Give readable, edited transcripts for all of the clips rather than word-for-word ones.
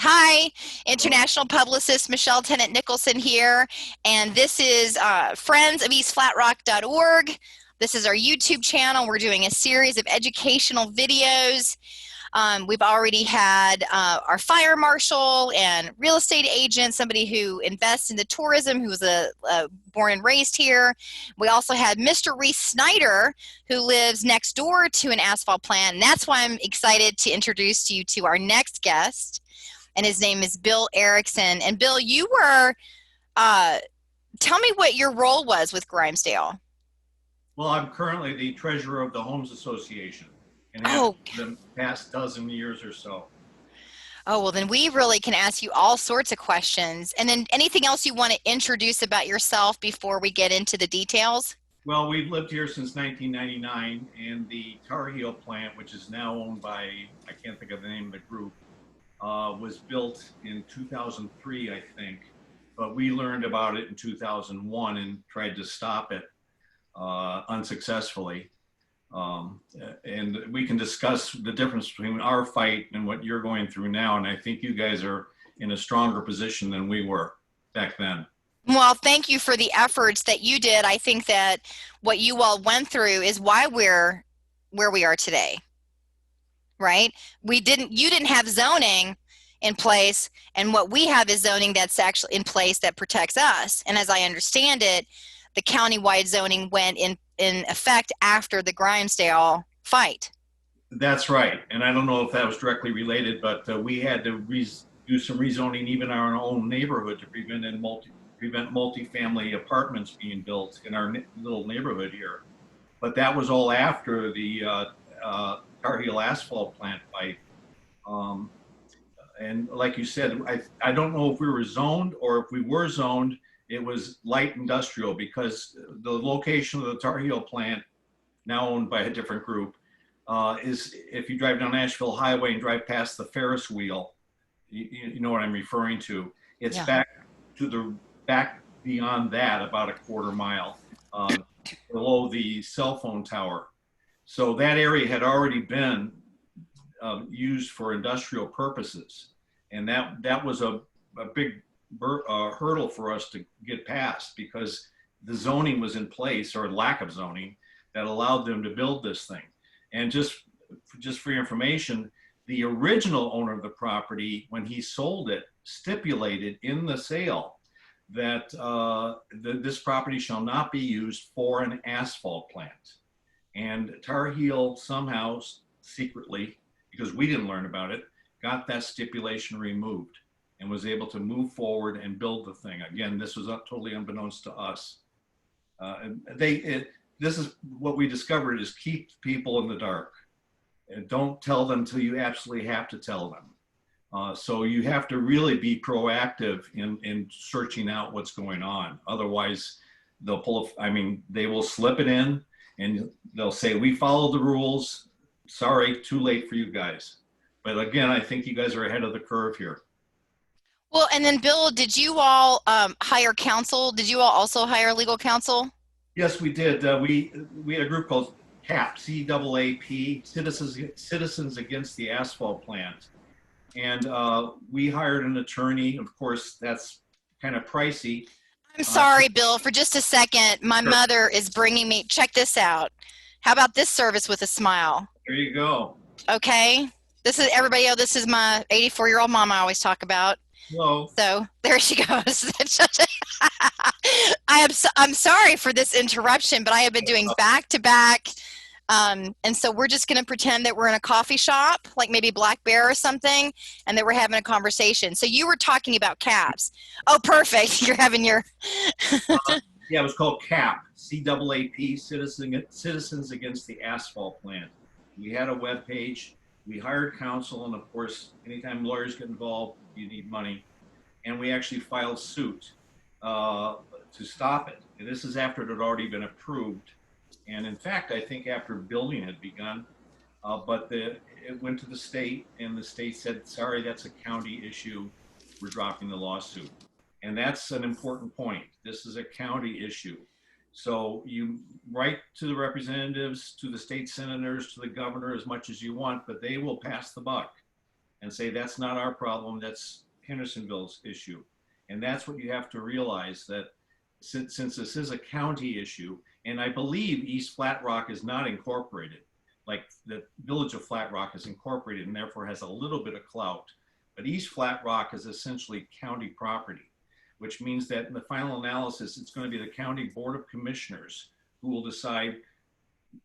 Hi, international publicist Michelle Tennant Nicholson here, and this is friendsofeastflatrock.org. This is our YouTube channel. We're doing a series of educational videos. We've already had our fire marshal and real estate agent, somebody who invests in the tourism, who was born and raised here. We also had Mr. Reese Snyder, who lives next door to an asphalt plant, and that's why I'm excited to introduce you to our next guest. And his name is Bill Erickson. And Bill, you were, tell me what your role was with Grimesdale. Well, I'm currently the treasurer of the Homes Association and have for the past dozen years or so. Oh, well, then we really can ask you all sorts of questions. And then anything else you want to introduce about yourself before we get into the details? Well, we've lived here since 1999, and the Tar Heel plant, which is now owned by, I can't think of the name of the group, was built in 2003, I think, but we learned about it in 2001 and tried to stop it unsuccessfully. And we can discuss the difference between our fight and what you're going through now. And I think you guys are in a stronger position than we were back then. Well, thank you for the efforts that you did. I think that what you all went through is why we're where we are today. Right? You didn't have zoning in place, and what we have is zoning that's actually in place that protects us. And as I understand it, the county-wide zoning went in effect after the Grimesdale fight. That's right. And I don't know if that was directly related, but we had to do some rezoning even in our own neighborhood to prevent multifamily apartments being built in our little neighborhood here. But that was all after the Tar Heel asphalt plant fight. And like you said, I don't know if we were zoned, or if we were zoned, it was light industrial, because the location of the Tar Heel plant, now owned by a different group, is if you drive down Nashville Highway and drive past the Ferris wheel, you know what I'm referring to. It's back beyond that, about a quarter mile, below the cell phone tower. So that area had already been used for industrial purposes. And that was a big hurdle for us to get past, because the zoning was in place, or lack of zoning, that allowed them to build this thing. And just for your information, the original owner of the property, when he sold it, stipulated in the sale that this property shall not be used for an asphalt plant. And Tar Heel somehow, secretly, because we didn't learn about it, got that stipulation removed and was able to move forward and build the thing. Again, this was totally unbeknownst to us. This is what we discovered, is keep people in the dark. And don't tell them till you absolutely have to tell them. So you have to really be proactive in searching out what's going on. Otherwise, they'll they will slip it in, and they'll say, we followed the rules. Sorry, too late for you guys. But again, I think you guys are ahead of the curve here. Well, and then Bill, did you all hire counsel? Did you all also hire legal counsel? Yes, we did. We had a group called CAP, CAAP, Citizens Against the Asphalt Plant. And we hired an attorney. Of course, that's kind of pricey. I'm sorry, Bill, for just a second. My mother is bringing me, check this out. How about this service with a smile? There you go. Okay. This is everybody else. This is my 84-year-old mom I always talk about. Hello. So there she goes. I'm sorry for this interruption, but I have been doing back-to-back. And so we're just going to pretend that we're in a coffee shop, like maybe Black Bear or something, and that we're having a conversation. So you were talking about CAPs. Oh, perfect. You're having your... Yeah, it was called CAP, CAAP, Citizens Against the Asphalt Plant. We had a webpage. We hired counsel, and of course, anytime lawyers get involved, you need money. And we actually filed suit to stop it. And this is after it had already been approved. And in fact, I think after building had begun, but it went to the state, and the state said, sorry, that's a county issue. We're dropping the lawsuit. And that's an important point. This is a county issue. So you write to the representatives, to the state senators, to the governor as much as you want, but they will pass the buck. and say, that's not our problem, that's Hendersonville's issue. And that's what you have to realize, that since this is a county issue, and I believe East Flat Rock is not incorporated, like the village of Flat Rock is incorporated and therefore has a little bit of clout, but East Flat Rock is essentially county property, which means that in the final analysis, it's going to be the county board of commissioners who will decide,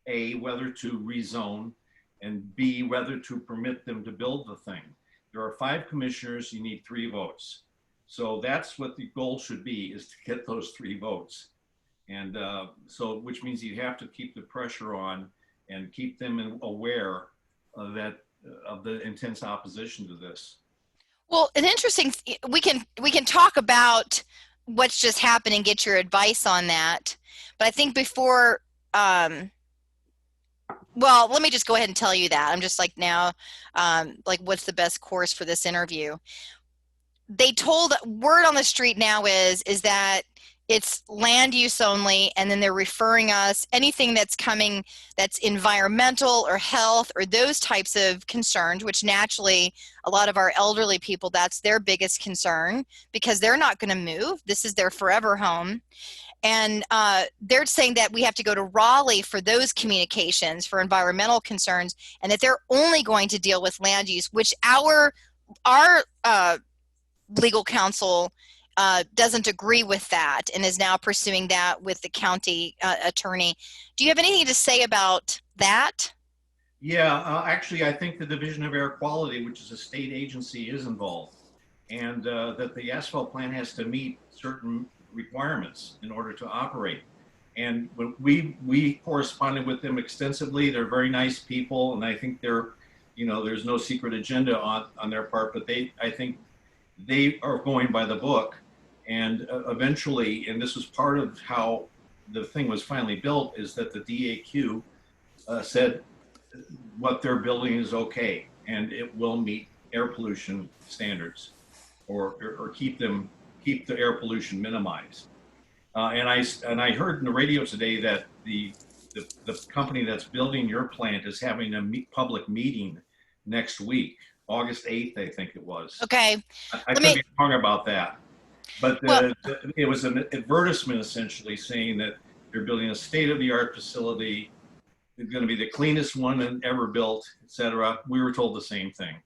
A, whether to rezone, and B, whether to permit them to build the thing. There are 5 commissioners, you need 3 votes. So that's what the goal should be, is to get those 3 votes. And so, which means you have to keep the pressure on and keep them aware of that, of the intense opposition to this. Well, an interesting, we can talk about what's just happened and get your advice on that. But I think before, well, let me just go ahead and tell you that. I'm just like now, like what's the best course for this interview? They told, word on the street now is that it's land use only, and then they're referring us anything that's coming that's environmental or health or those types of concerns, which naturally a lot of our elderly people, that's their biggest concern because they're not going to move. This is their forever home. And they're saying that we have to go to Raleigh for those communications for environmental concerns, and that they're only going to deal with land use, which our legal counsel doesn't agree with that and is now pursuing that with the county attorney. Do you have anything to say about that? Yeah, actually, I think the Division of Air Quality, which is a state agency, is involved, and that the asphalt plant has to meet certain requirements in order to operate. And when we corresponded with them extensively. They're very nice people, and I think they're, you know, there's no secret agenda on their part, but I think they are going by the book. And eventually, and this was part of how the thing was finally built, is that the DAQ said what they're building is okay, and it will meet air pollution standards, or keep the air pollution minimized. And I heard in the radio today that the company that's building your plant is having a public meeting next week, August 8th, I think it was. Okay. I could be wrong about that. But it was an advertisement essentially saying that they're building a state-of-the-art facility. It's going to be the cleanest one ever built, et cetera. We were told the same thing.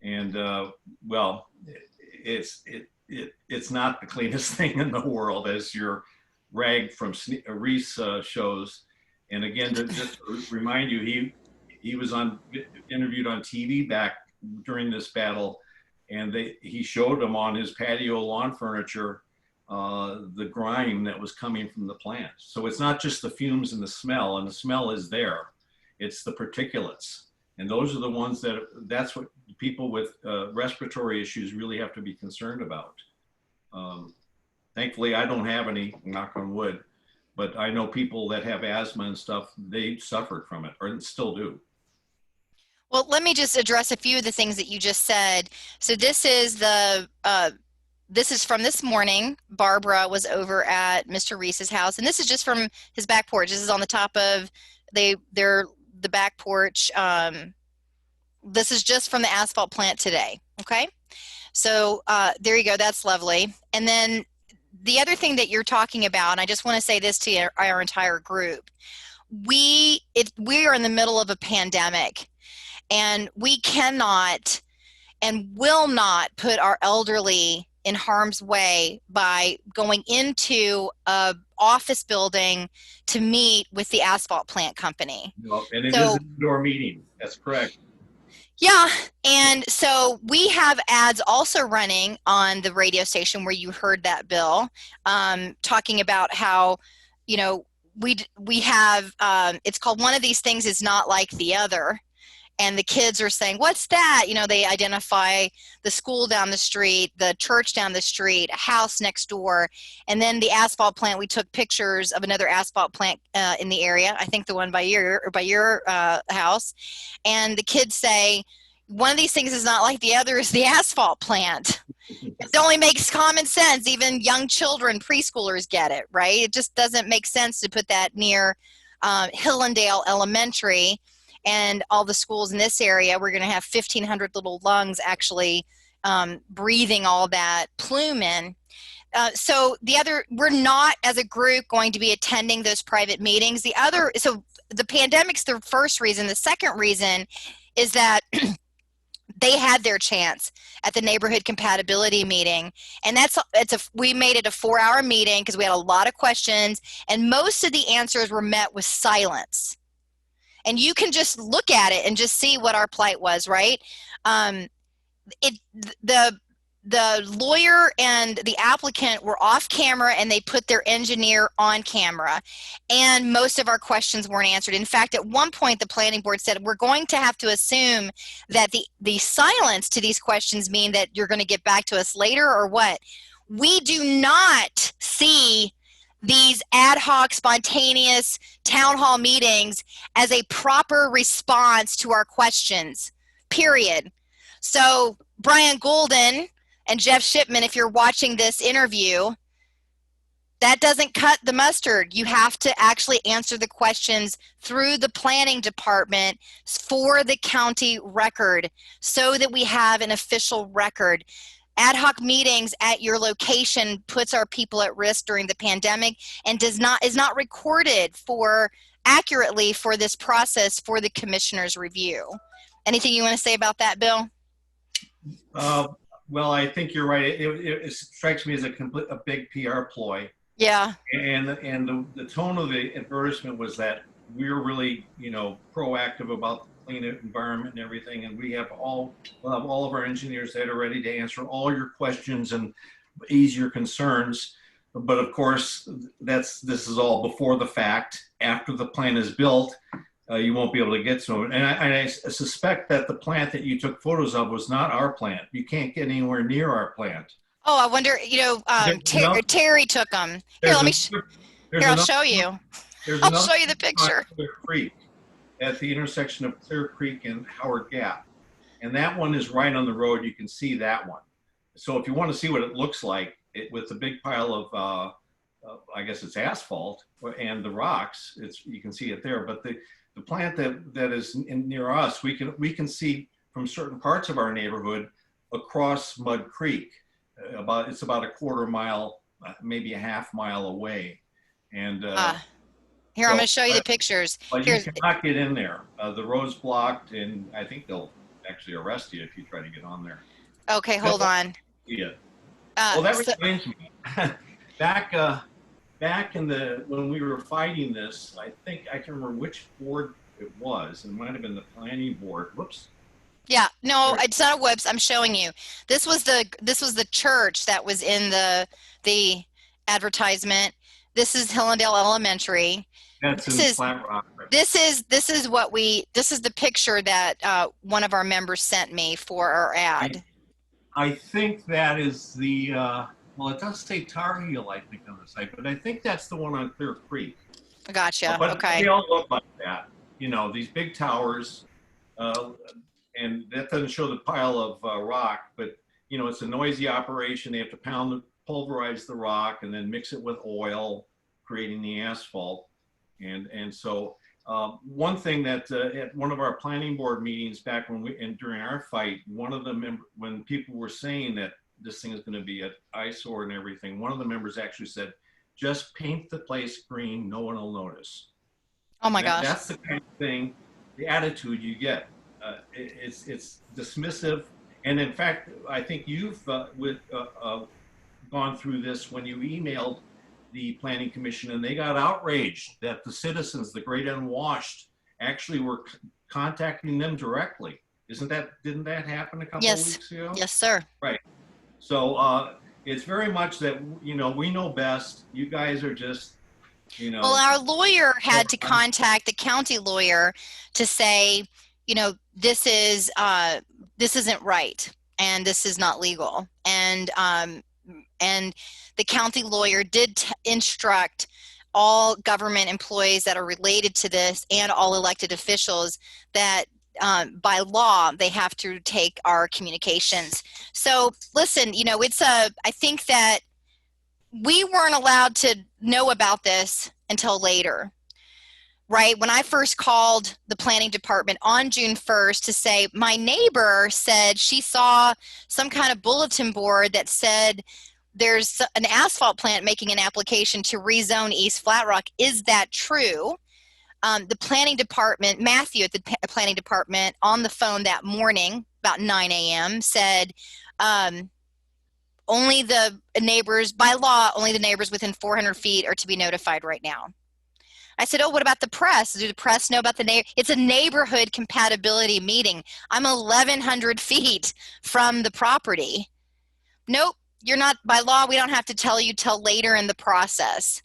And well, it's not the cleanest thing in the world, as your rag from Reese shows. And again, to just remind you, he was interviewed on TV back during this battle. And he showed them on his patio lawn furniture the grime that was coming from the plant. So it's not just the fumes and the smell is there. It's the particulates. And those are the ones that's what people with respiratory issues really have to be concerned about. Thankfully, I don't have any, knock on wood, but I know people that have asthma and stuff, they suffered from it, or still do. Well, let me just address a few of the things that you just said. So this is this is from this morning. Barbara was over at Mr. Reese's house, and this is just from his back porch. This is on the top of the back porch. This is just from the asphalt plant today. Okay, so there you go. That's lovely. And then the other thing that you're talking about, and I just want to say this to our entire group: we are in the middle of a pandemic. And we cannot and will not put our elderly in harm's way by going into an office building to meet with the asphalt plant company. No, and it is an indoor meeting. That's correct. Yeah, and so we have ads also running on the radio station where you heard that, Bill, talking about how, you know, we have, it's called One of These Things Is Not Like the Other. And the kids are saying, what's that? You know, they identify the school down the street, the church down the street, a house next door. And then the asphalt plant, we took pictures of another asphalt plant in the area. I think the one by your house. And the kids say, one of these things is not like the other is the asphalt plant. It only makes common sense. Even young children, preschoolers get it, right? It just doesn't make sense to put that near Hillendale Elementary. and all the schools in this area, we're going to have 1,500 little lungs actually breathing all that plume in. So we're not as a group going to be attending those private meetings. So the pandemic's the first reason. The second reason is that they had their chance at the neighborhood compatibility meeting. And we made it a 4-hour meeting because we had a lot of questions, and most of the answers were met with silence. And you can just look at it and just see what our plight was, right? The lawyer and the applicant were off camera, and they put their engineer on camera, and most of our questions weren't answered. In fact, at one point the planning board said, we're going to have to assume that the silence to these questions mean that you're going to get back to us later, or what? We do not see these ad hoc, spontaneous town hall meetings as a proper response to our questions, period. So Brian Golden and Jeff Shipman, if you're watching this interview, that doesn't cut the mustard. You have to actually answer the questions through the planning department for the county record so that we have an official record. Ad hoc meetings at your location puts our people at risk during the pandemic and is not recorded accurately for this process for the commissioner's review. Anything you want to say about that, Bill? Well, I think you're right. It strikes me as a big PR ploy. Yeah. And the tone of the advertisement was that we're really, proactive about the clean environment and everything. And we'll have all of our engineers that are ready to answer all your questions and ease your concerns. But of course, this is all before the fact. After the plan is built, you won't be able to get to it. And I suspect that the plant that you took photos of was not our plant. You can't get anywhere near our plant. Oh, I wonder, Terry took them. Here, I'll show you. I'll show you the picture. Clear Creek, at the intersection of Clear Creek and Howard Gap. And that one is right on the road. You can see that one. So if you want to see what it looks like, with the big pile of, I guess it's asphalt and the rocks, you can see it there. But the plant that is near us, we can see from certain parts of our neighborhood across Mud Creek. It's about a quarter mile, maybe a half mile away. And here, I'm going to show you the pictures. But you cannot get in there. The road's blocked, and I think they'll actually arrest you if you try to get on there. Okay, hold on. Yeah. Well, that reminds me. Back when we were fighting this, I think I can remember which board it was. It might have been the planning board. Whoops. Yeah, no, it's not a whoops. I'm showing you. This was the church that was in the advertisement. This is Hillendale Elementary. That's in Flat Rock. Right? This is the picture that one of our members sent me for our ad. I think that is the well, it does say Tar Heel, I think, on the site, but I think that's the one on Clear Creek. Gotcha. But okay. They all look like that. These big towers, and that doesn't show the pile of rock, but it's a noisy operation. They have to pulverize the rock and then mix it with oil, creating the asphalt. And so one thing that at one of our planning board meetings back during our fight, one of the when people were saying that this thing is going to be an eyesore and everything, one of the members actually said, just paint the place green, no one will notice. Oh my gosh. That's the kind of thing, the attitude you get. It's dismissive. And in fact, I think you've gone through this when you emailed the Planning Commission, and they got outraged that the citizens, the great unwashed, actually were contacting them directly. Didn't that happen a couple of weeks ago? Yes, sir. Right. So it's very much that, we know best. You guys are just, Well, our lawyer had to contact the county lawyer to say, this isn't right, and this is not legal. And the county lawyer did instruct all government employees that are related to this and all elected officials that by law, they have to take our communications. So listen, I think that we weren't allowed to know about this until later. right? When I first called the planning department on June 1st to say, my neighbor said she saw some kind of bulletin board that said there's an asphalt plant making an application to rezone East Flat Rock. Is that true? The planning department, Matthew at the planning department on the phone that morning, about 9 a.m., said, only the neighbors, by law, only the neighbors within 400 feet are to be notified right now. I said, oh, what about the press? Do the press know about the neighbor? It's a neighborhood compatibility meeting. I'm 1,100 feet from the property. Nope, you're not, by law, we don't have to tell you till later in the process.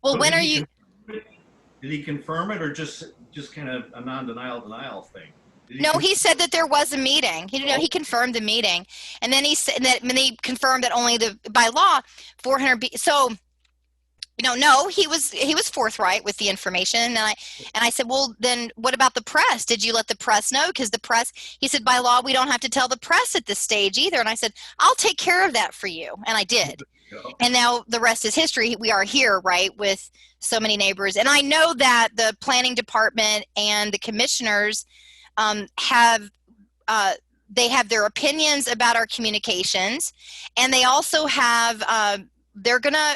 Well, So when are you? Did he confirm it, or just kind of a denial thing? No, he said that there was a meeting. He confirmed the meeting, and then he said that when he confirmed that only by law 400. So, no, he was forthright with the information, and I said, well, then what about the press? Did you let the press know? Because the press, he said, by law we don't have to tell the press at this stage either. And I said, I'll take care of that for you, and I did. And now the rest is history. We are here, right, with so many neighbors, and I know that the planning department and the commissioners have their opinions about our communications, and they also have they're gonna,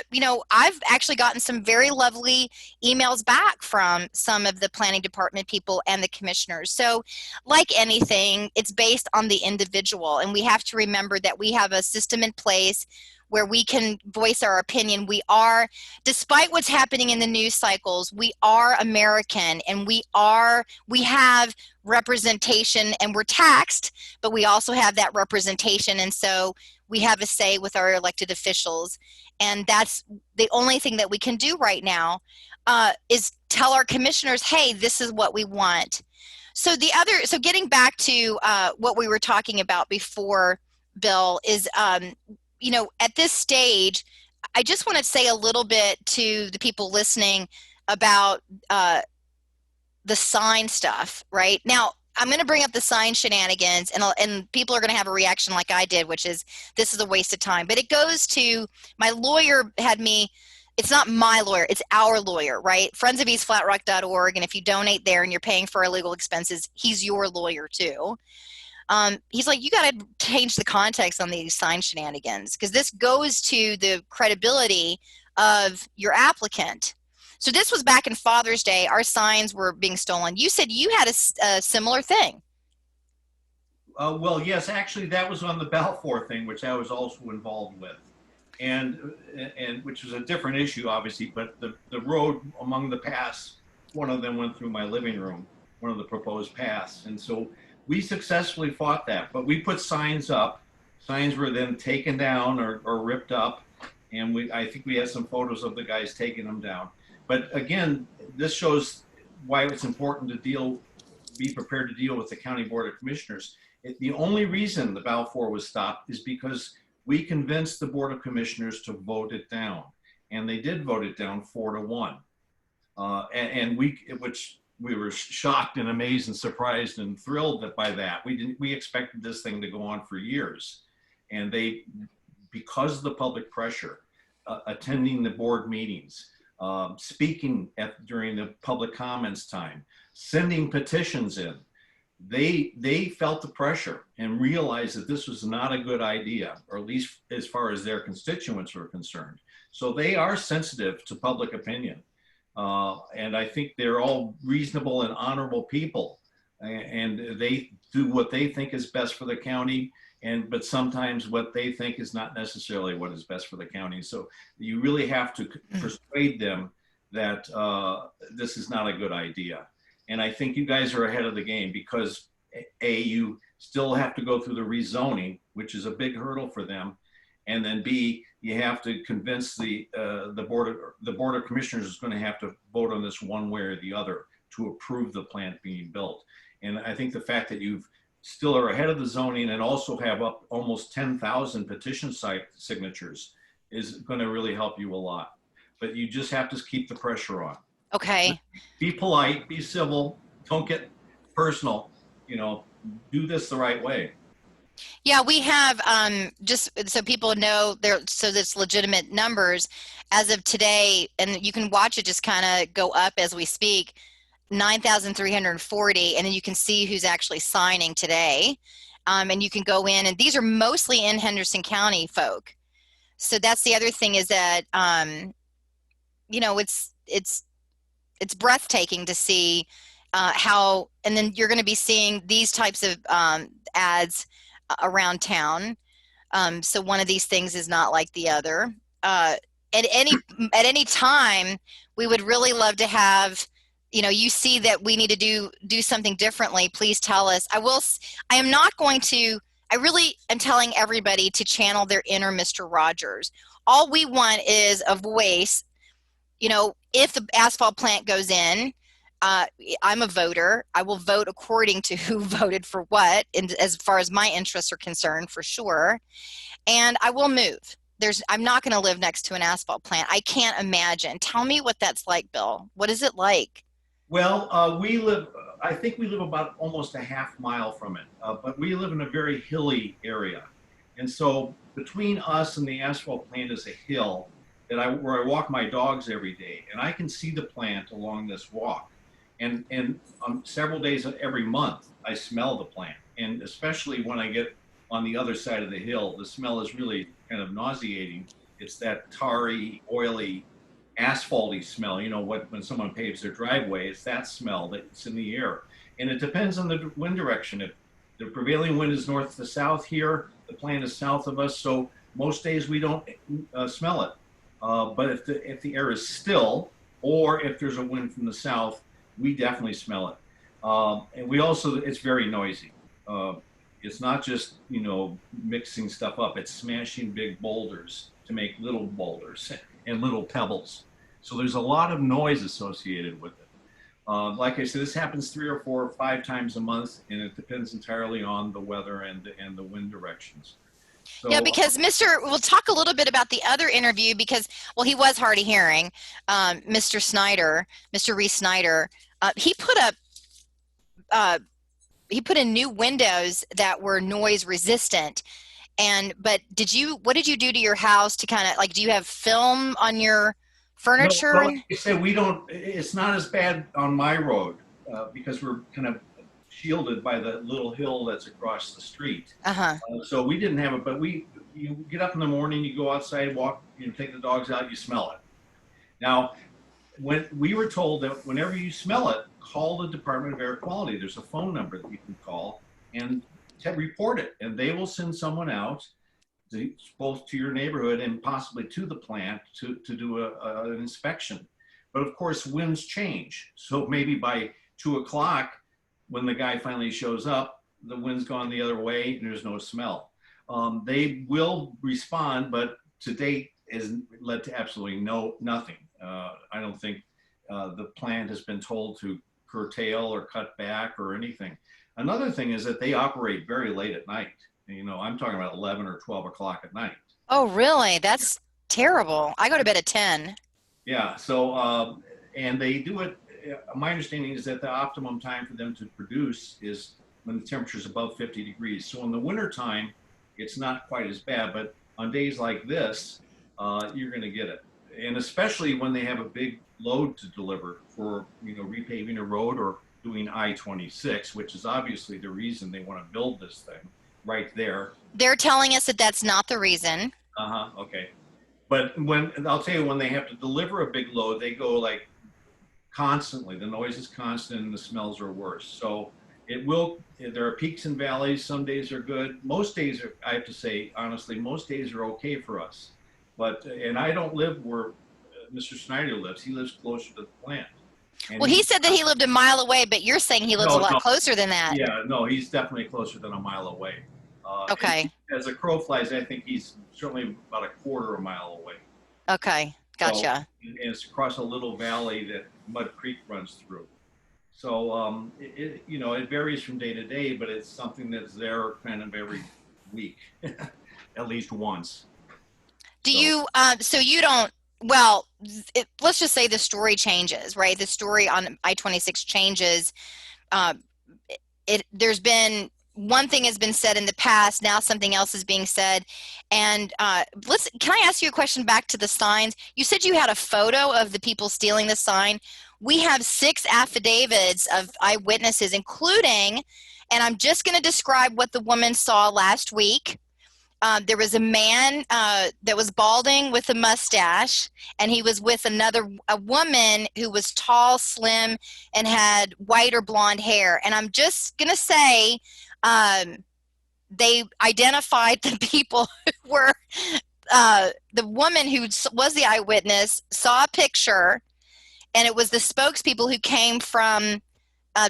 I've actually gotten some very lovely emails back from some of the planning department people and the commissioners. So like anything, it's based on the individual, and we have to remember that we have a system in place where we can voice our opinion. We are, despite what's happening in the news cycles, we are American, and we have representation, and we're taxed, but we also have that representation. And so we have a say with our elected officials. And that's the only thing that we can do right now, is tell our commissioners, hey, this is what we want. So getting back to what we were talking about before, Bill, is, at this stage, I just want to say a little bit to the people listening about the sign stuff, right? Now, I'm going to bring up the sign shenanigans, and people are going to have a reaction like I did, which is, this is a waste of time. But it goes to, my lawyer had me, it's not my lawyer, it's our lawyer, right? friendsofeastflatrock.org, and if you donate there and you're paying for our legal expenses, he's your lawyer too. He's like, you got to change the context on these sign shenanigans, because this goes to the credibility of your applicant. So this was back in Father's Day. Our signs were being stolen. You said you had a similar thing. Well, yes, actually, that was on the Balfour thing, which I was also involved with, and which was a different issue, obviously. But the road among the paths, one of them went through my living room, one of the proposed paths, and so we successfully fought that. But we put signs up. Signs were then taken down or ripped up, and I think we had some photos of the guys taking them down. But again, this shows why it's important to be prepared to deal with the County Board of Commissioners. The only reason the Balfour was stopped is because we convinced the Board of Commissioners to vote it down, and they did vote it down 4-1. Which we were shocked and amazed and surprised and thrilled by that. We expected this thing to go on for years, and because of the public pressure, attending the board meetings, speaking during the public comments time, sending petitions in, they felt the pressure and realized that this was not a good idea, or at least as far as their constituents were concerned. So they are sensitive to public opinion. And I think they're all reasonable and honorable people, and they do what they think is best for the county. But sometimes what they think is not necessarily what is best for the county. So you really have to persuade them that this is not a good idea. And I think you guys are ahead of the game, because A, you still have to go through the rezoning, which is a big hurdle for them. And then B, you have to convince the board of Commissioners is going to have to vote on this one way or the other to approve the plant being built. And I think the fact that you've still are ahead of the zoning and also have up almost 10,000 petition signatures is going to really help you a lot. But you just have to keep the pressure on. Okay. Be polite, be civil, don't get personal, do this the right way. Yeah, we have, just so people know, so there's legitimate numbers as of today, and you can watch it just kind of go up as we speak. 9,340, and then you can see who's actually signing today. And you can go in, and these are mostly in Henderson County folk. So that's the other thing, is that you know, it's breathtaking to see how, and then you're going to be seeing these types of ads around town. So one of these things is not like the other. At any time, we would really love to have, you know, you see that we need to do something differently, please tell us. I am not going to, I really am telling everybody to channel their inner Mr. Rogers. All we want is a voice. You know, if the asphalt plant goes in, I'm a voter. I will vote according to who voted for what, and as far as my interests are concerned, for sure. And I will move. I'm not going to live next to an asphalt plant. I can't imagine. Tell me what that's like, Bill. What is it like? Well, I think we live about almost a half mile from it, but we live in a very hilly area. And so between us and the asphalt plant is a hill where I walk my dogs every day, and I can see the plant along this walk. And several days every month, I smell the plant. And especially when I get on the other side of the hill, the smell is really kind of nauseating. It's that tarry, oily, asphalty smell. You know, when someone paves their driveway, it's that smell that's in the air. And it depends on the wind direction. If the prevailing wind is north to south here, the plant is south of us, so most days we don't smell it. But if the air is still, or if there's a wind from the south, we definitely smell it. And we also, it's very noisy. It's not just, you know, mixing stuff up. It's smashing big boulders to make little boulders and little pebbles. So there's a lot of noise associated with it. Like I said, this happens 3 or 4 or 5 times a month, and it depends entirely on the weather and the wind directions. So, yeah, because we'll talk a little bit about the other interview, because, well, he was hard of hearing. Mr. Reese Snyder, he put in new windows that were noise resistant. But what did you do to your house to kind of, like, do you have film on your furniture? No, well, like I said, it's not as bad on my road because we're kind of shielded by the little hill that's across the street. So we didn't have it, but you get up in the morning, you go outside, walk, you know, take the dogs out, you smell it. Now, when we were told that whenever you smell it, call the Department of Air Quality. There's a phone number that you can call and report it, and they will send someone out both to your neighborhood and possibly to the plant to do an inspection. But of course, winds change. So maybe by 2 o'clock, when the guy finally shows up, the wind's gone the other way and there's no smell. They will respond, but to date has led to absolutely nothing. I don't think the plant has been told to curtail or cut back or anything. Another thing is that they operate very late at night. You know, I'm talking about 11 or 12 o'clock at night. Oh, really? That's terrible. I go to bed at 10. Yeah. So, and they do it. My understanding is that the optimum time for them to produce is when the temperature is above 50 degrees. So in the wintertime, it's not quite as bad, but on days like this, you're going to get it. And especially when they have a big load to deliver for, you know, repaving a road or doing I-26, which is obviously the reason they want to build this thing right there. They're telling us that that's not the reason. Okay. But I'll tell you, when they have to deliver a big load, they go like constantly. The noise is constant and the smells are worse. So there are peaks and valleys. Some days are good. Most days I have to say, honestly, most days are okay for us. And I don't live where Mr. Snyder lives. He lives closer to the plant. And well, he said that he lived a mile away, but you're saying he lives a lot closer than that. Yeah, no, he's definitely closer than a mile away. Okay. As a crow flies, I think he's certainly about a quarter of a mile away. Okay, gotcha. So, and it's across a little valley that Mud Creek runs through. So, you know, it varies from day to day, but it's something that's there kind of every week, at least once. So you don't, well, let's just say the story changes, right? The story on I-26 changes. There's been, one thing has been said in the past, now something else is being said. And can I ask you a question back to the signs? You said you had a photo of the people stealing the sign. We have 6 affidavits of eyewitnesses, including, and I'm just going to describe what the woman saw last week. There was a man that was balding with a mustache, and he was with a woman who was tall, slim, and had white or blonde hair. And I'm just going to say they identified the people who were the woman who was the eyewitness saw a picture, and it was the spokespeople who came from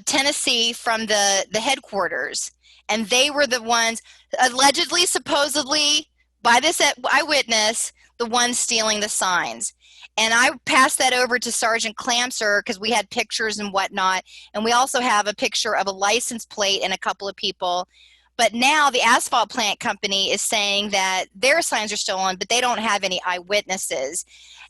Tennessee from the headquarters. And they were the ones allegedly, supposedly, by this eyewitness, the ones stealing the signs. And I passed that over to Sergeant Clamser because we had pictures and whatnot. And we also have a picture of a license plate and a couple of people. But now the asphalt plant company is saying that their signs are stolen, but they don't have any eyewitnesses.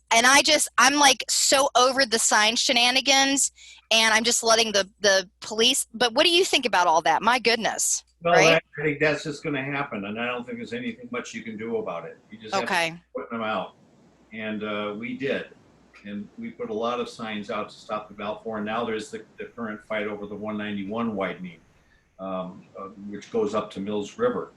And I'm like so over the sign shenanigans, and I'm just letting the police. But what do you think about all that? My goodness. Well, right? I think that's just going to happen, and I don't think there's anything much you can do about it. You just have to put them out, and we did, and we put a lot of signs out to stop the Balfour. And now there's the current fight over the 191 widening, which goes up to Mills River,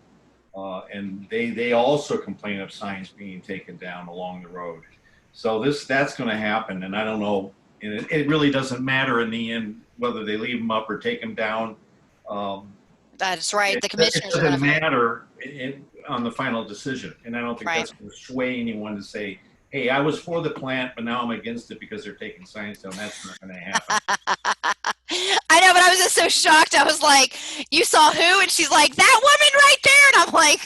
and they also complain of signs being taken down along the road. So that's going to happen, and I don't know. And it really doesn't matter in the end whether they leave them up or take them down. That's right. The commissioners it doesn't matter on the final decision, and I don't think that's going to sway anyone to say, "Hey, I was for the plant, but now I'm against it because they're taking signs down." That's not going to happen. I know, but I was just so shocked. I was like, "You saw who?" And she's like, "That woman right there." And I'm like,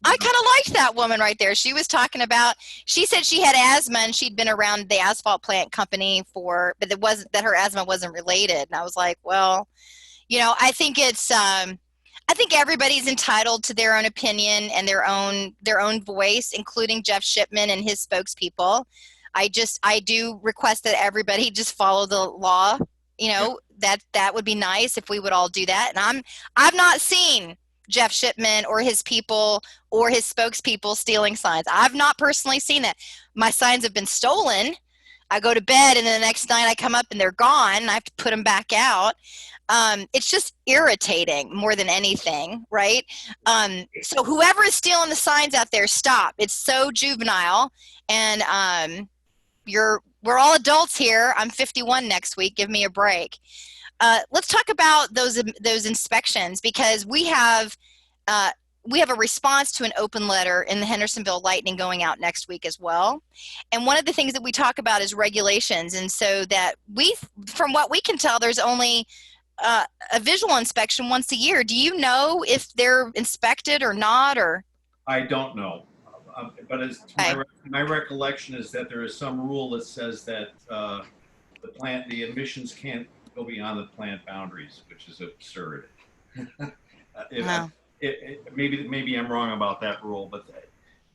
I kind of liked that woman right there. She was talking about, she said she had asthma and she'd been around the asphalt plant company but that her asthma wasn't related. And I was like, well, I think I think everybody's entitled to their own opinion and their own voice, including Jeff Shipman and his spokespeople. I do request that everybody just follow the law. That would be nice if we would all do that. And I've not seen Jeff Shipman or his people or his spokespeople stealing signs. I've not personally seen that. My signs have been stolen. I go to bed and then the next night I come up and they're gone and I have to put them back out. It's just irritating more than anything, right? So whoever is stealing the signs out there, stop. It's so juvenile. And we're all adults here. I'm 51 next week. Give me a break. Let's talk about those inspections, because we have a response to an open letter in the Hendersonville Lightning going out next week as well. And one of the things that we talk about is regulations. And so that from what we can tell, there's only a visual inspection once a year. Do you know if they're inspected or not? Or I don't know. But my recollection is that there is some rule that says that the emissions can't go beyond the plant boundaries, which is absurd. Maybe I'm wrong about that rule, but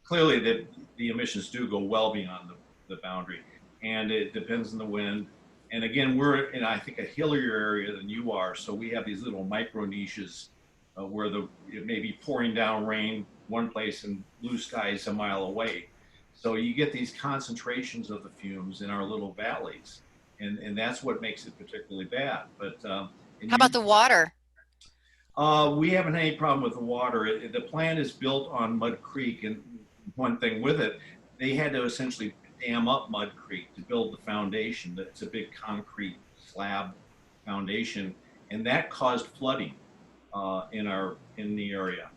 clearly the emissions do go well beyond the boundary, and it depends on the wind. And again, we're in, I think, a hillier area than you are, so we have these little micro niches where it may be pouring down rain one place and blue skies a mile away. So you get these concentrations of the fumes in our little valleys, and that's what makes it particularly bad. But how about the water? We haven't had any problem with the water. The plant is built on Mud Creek, and one thing with it, they had to essentially dam up Mud Creek to build the foundation. It's a big concrete slab foundation, and that caused flooding in the area.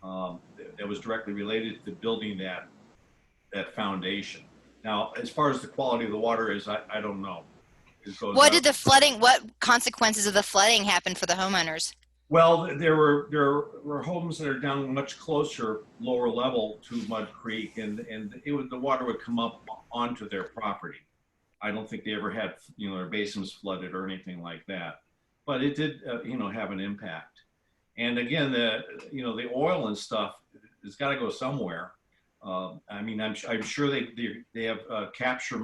That was directly related to building that foundation. Now, as far as the quality of the water is, I don't know. What consequences of the flooding happened for the homeowners? Well, there were homes that are down much closer, lower level to Mud Creek, and the water would come up onto their property. I don't think they ever had their basements flooded or anything like that, but it did have an impact. And again, the oil and stuff has got to go somewhere. I mean, I'm sure they have capture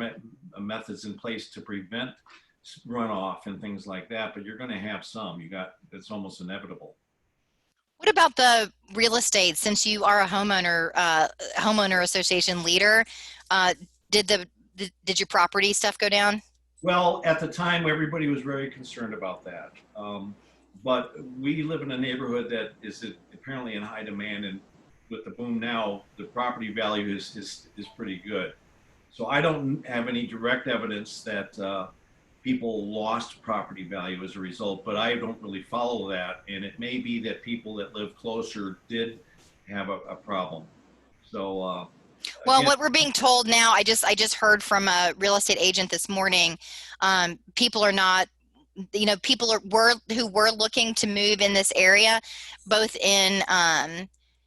methods in place to prevent runoff and things like that, but you're going to have some. It's almost inevitable. What about the real estate? Since you are a homeowner association leader, did your property stuff go down? Well, at the time, everybody was very concerned about that. But we live in a neighborhood that is apparently in high demand, and with the boom now, the property value is pretty good. So I don't have any direct evidence that people lost property value as a result, but I don't really follow that. And it may be that people that live closer did have a problem. So Well, again, what we're being told now, I just heard from a real estate agent this morning. People are not, people who were looking to move in this area, both in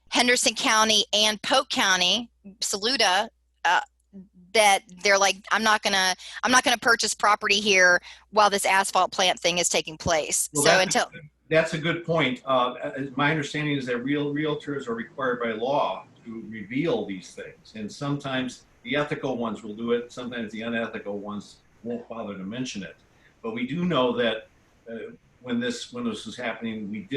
Henderson County and Polk County, Saluda. Uh, that they're like, I'm not gonna purchase property here while this asphalt plant thing is taking place. well, So until that's a good point. My understanding is that realtors are required by law to reveal these things, and sometimes the ethical ones will do it. Sometimes the unethical ones won't bother to mention it. But we do know that when this was happening,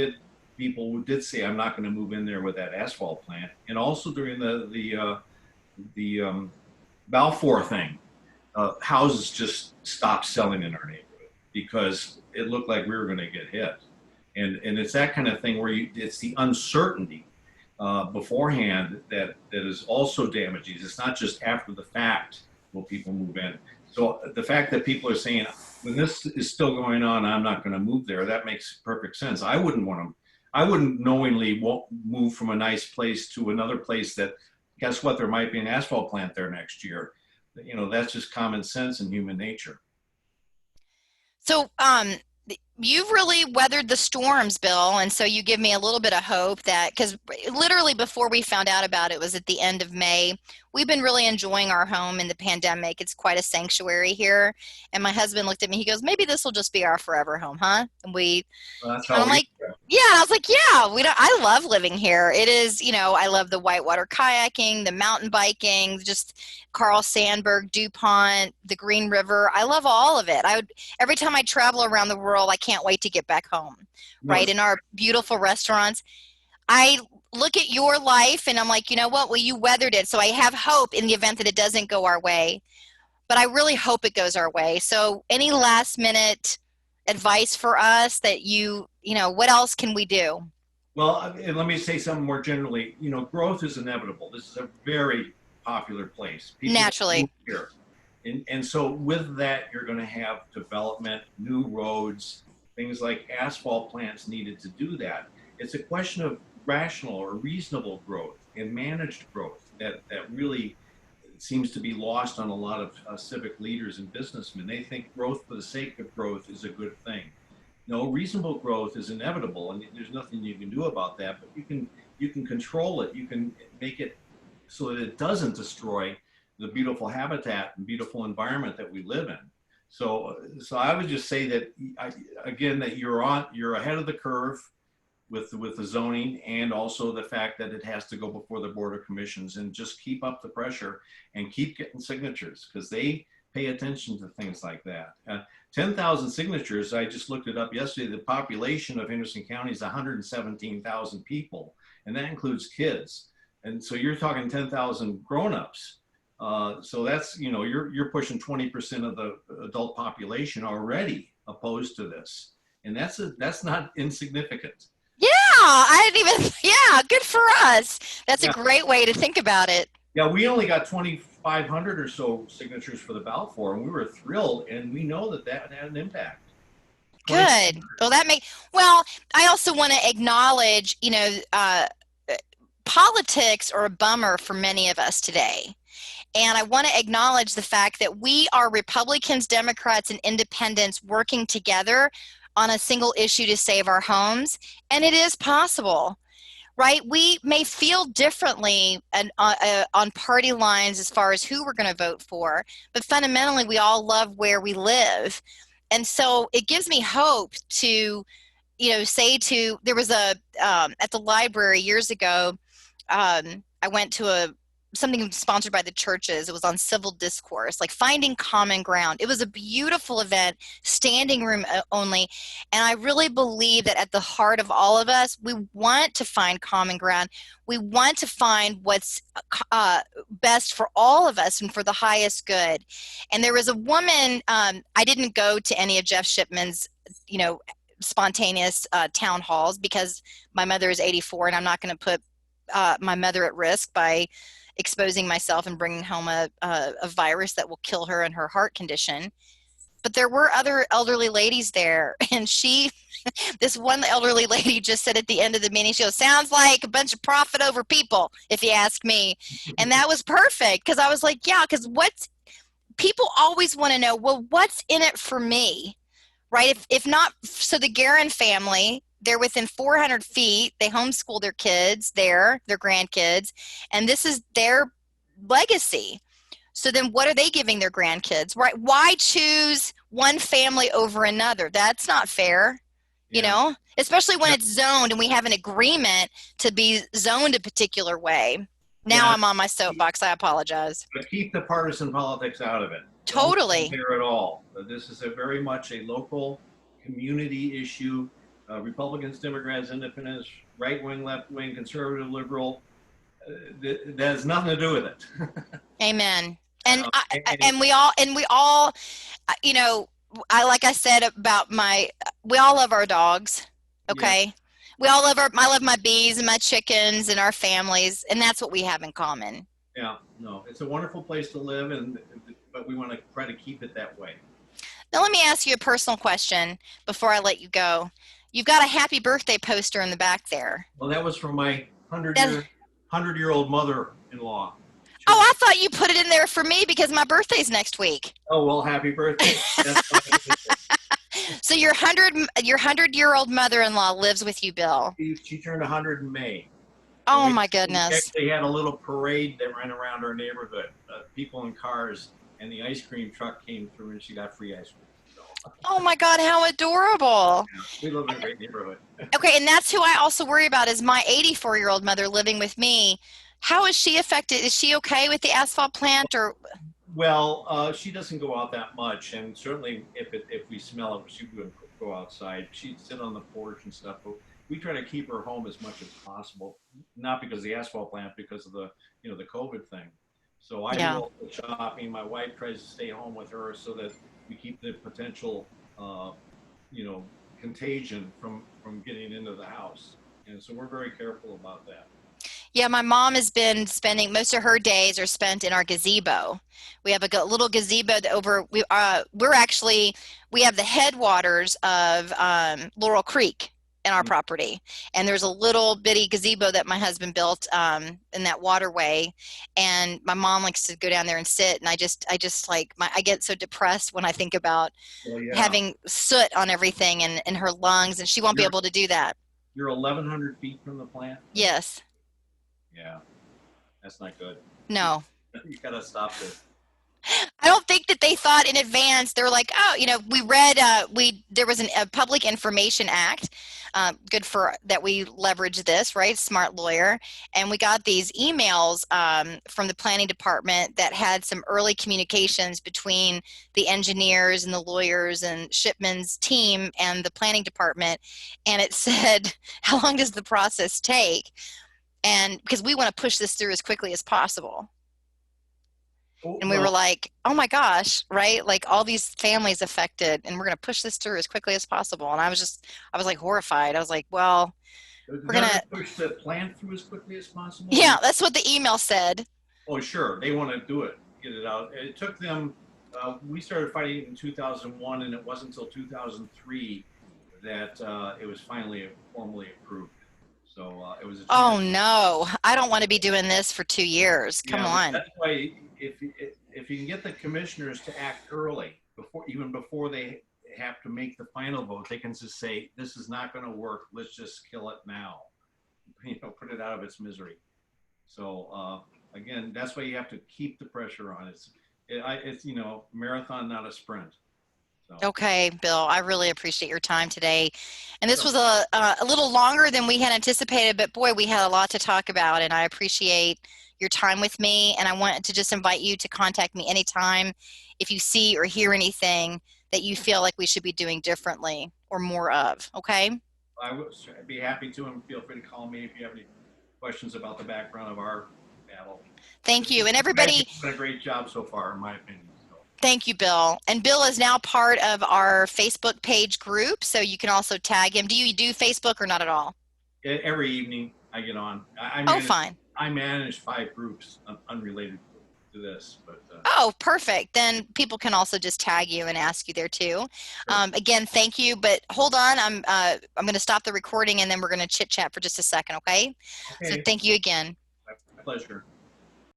people who did say, "I'm not going to move in there with that asphalt plant," and also during the Balfour thing, houses just stopped selling in our neighborhood because it looked like we were going to get hit. And it's that kind of thing where it's the uncertainty beforehand that is also damaging. It's not just after the fact will people move in. So the fact that people are saying, when this is still going on, I'm not going to move there, that makes perfect sense. I wouldn't knowingly move from a nice place to another place that, guess what, there might be an asphalt plant there next year. That's just common sense and human nature. So, you've really weathered the storms, Bill, and so you give me a little bit of hope that, because literally before we found out about it was at the end of May. We've been really enjoying our home in the pandemic. It's quite a sanctuary here. And my husband looked at me, he goes, maybe this will just be our forever home, huh? Well, that's And how I'm we. like, yeah, I was like, yeah, I love living here. It is, I love the whitewater kayaking, the mountain biking, just Carl Sandburg, DuPont, the Green River. I love all of it. Every time I travel around the world, I can't wait to get back home, No, right? In our beautiful restaurants. I look at your life and I'm like, you know what? Well, you weathered it. So I have hope in the event that it doesn't go our way, but I really hope it goes our way. So any last minute advice for us that what else can we do? well, and let me say something more generally. Growth is inevitable. This is a very popular place. People move Naturally. here. And so with that, you're going to have development, new roads, things like asphalt plants needed to do that. It's a question of rational or reasonable growth and managed growth that really seems to be lost on a lot of civic leaders and businessmen. They think growth for the sake of growth is a good thing. No, reasonable growth is inevitable, and there's nothing you can do about that. But you can control it. You can make it so that it doesn't destroy the beautiful habitat and beautiful environment that we live in. So I would just say that again that you're ahead of the curve with the zoning, and also the fact that it has to go before the board of commissions, and just keep up the pressure and keep getting signatures because they pay attention to things like that. 10,000 signatures, I just looked it up yesterday. The population of Henderson County is 117,000 people, and that includes kids. And so you're talking 10,000 grown-ups. So that's, you're pushing 20% of the adult population already opposed to this. And that's not insignificant. Yeah, I didn't even, yeah, good for us. That's a Yeah. great way to think about it. Yeah, we only got 2,500 or so signatures for the Balfour, and we were thrilled, and we know that had an impact. Good. Well, I also want to acknowledge, politics are a bummer for many of us today. And I want to acknowledge the fact that we are Republicans, Democrats, and Independents working together on a single issue to save our homes. And it is possible, right? We may feel differently on party lines as far as who we're going to vote for, but fundamentally, we all love where we live. And so it gives me hope to, there was at the library years ago, I went to something sponsored by the churches. It was on civil discourse, like finding common ground. It was a beautiful event, standing room only. And I really believe that at the heart of all of us, we want to find common ground. We want to find what's best for all of us and for the highest good. And there was a woman, I didn't go to any of Jeff Shipman's, spontaneous town halls because my mother is 84 and I'm not going to put my mother at risk by exposing myself and bringing home a virus that will kill her and her heart condition. But there were other elderly ladies there, and this one elderly lady just said at the end of the meeting, she goes, "Sounds like a bunch of profit over people, if you ask me." And that was perfect, because I was like, yeah, because people always want to know, well, what's in it for me, right? If not, so the Guerin family, they're within 400 feet. They homeschool their kids there, their grandkids, and this is their legacy. So then what are they giving their grandkids, right? Why choose one family over another? That's not fair, especially when it's zoned and we have an agreement to be zoned a particular way. Now I'm on my soapbox. I apologize. But keep the partisan politics out of it. Totally. Don't care at all. This is very much a local community issue. Republicans, Democrats, Independents, right wing, left wing, conservative, liberal. That has nothing to do with it. Amen. And we all, like I said about we all love our dogs. Okay. Yeah. We all I love my bees and my chickens and our families, and that's what we have in common. Yeah, no, it's a wonderful place to live, but we want to try to keep it that way. Now, let me ask you a personal question before I let you go. You've got a happy birthday poster in the back there. Well, that was from my 100-year-old mother-in-law. Oh, I thought you put it in there for me because my birthday's next week. Oh, well, happy birthday. So your 100-year-old mother-in-law lives with you, Bill. She turned 100 in May. Oh, my goodness. We actually had a little parade that ran around our neighborhood, people in cars, and the ice cream truck came through and she got free ice cream. So. Oh, my God, how adorable. Yeah, we live in a great neighborhood. Okay, and that's who I also worry about is my 84-year-old mother living with me. How is she affected? Is she okay with the asphalt plant or? Well, she doesn't go out that much, and certainly if we smell it, she would go outside. She'd sit on the porch and stuff, but we try to keep her home as much as possible. Not because of the asphalt plant, because of the the COVID thing. So I do all the shopping. My wife tries to stay home with her so that we keep the potential, contagion from getting into the house, and so we're very careful about that. Yeah, my mom has been spending most of her days are spent in our gazebo. We have a little gazebo we have the headwaters of Laurel Creek in our property, and there's a little bitty gazebo that my husband built in that waterway, and my mom likes to go down there and sit, and I get so depressed when I think about having soot on everything and in her lungs, and she won't be able to do that. You're 1,100 feet from the plant? Yes. Yeah, that's not good. No. You gotta stop this. I don't think that they thought in advance. They were like, oh, we read, there was a Public Information Act, good for that we leverage this, right? Smart lawyer. And we got these emails from the planning department that had some early communications between the engineers and the lawyers and Shipman's team and the planning department. And it said, how long does the process take? And because we want to push this through as quickly as possible. And we were like, oh my gosh, right? Like all these families affected, and we're going to push this through as quickly as possible. And I was like horrified. I was like, well, we're going to push the plant through as quickly as possible. Yeah, that's what the email said. Oh, sure. They want to do it, get it out. It took them, we started fighting in 2001, and it wasn't until 2003 that it was finally formally approved. So it was. Oh no, I don't want to be doing this for 2 years. Come on. That's why if you can get the commissioners to act early, before they have to make the final vote, they can just say, this is not going to work. Let's just kill it now. Put it out of its misery. So again, that's why you have to keep the pressure on. It's marathon, not a sprint. So. Okay, Bill, I really appreciate your time today. And this was a little longer than we had anticipated, but boy, we had a lot to talk about, and I appreciate your time with me, and I want to just invite you to contact me anytime if you see or hear anything that you feel like we should be doing differently or more of, okay? I'd be happy to, and feel free to call me if you have any questions about the background of our battle. Thank you. And everybody, you've done a great job so far, in my opinion. So. Thank you, Bill. And Bill is now part of our Facebook page group, so you can also tag him. Do you do Facebook or not at all? Every evening I get on. Fine. I manage 5 groups unrelated to this, but. Oh, perfect. Then people can also just tag you and ask you there too. Sure. Again, thank you. But hold on, I'm going to stop the recording and then we're going to chit chat for just a second, okay? Okay. So thank you again. My pleasure.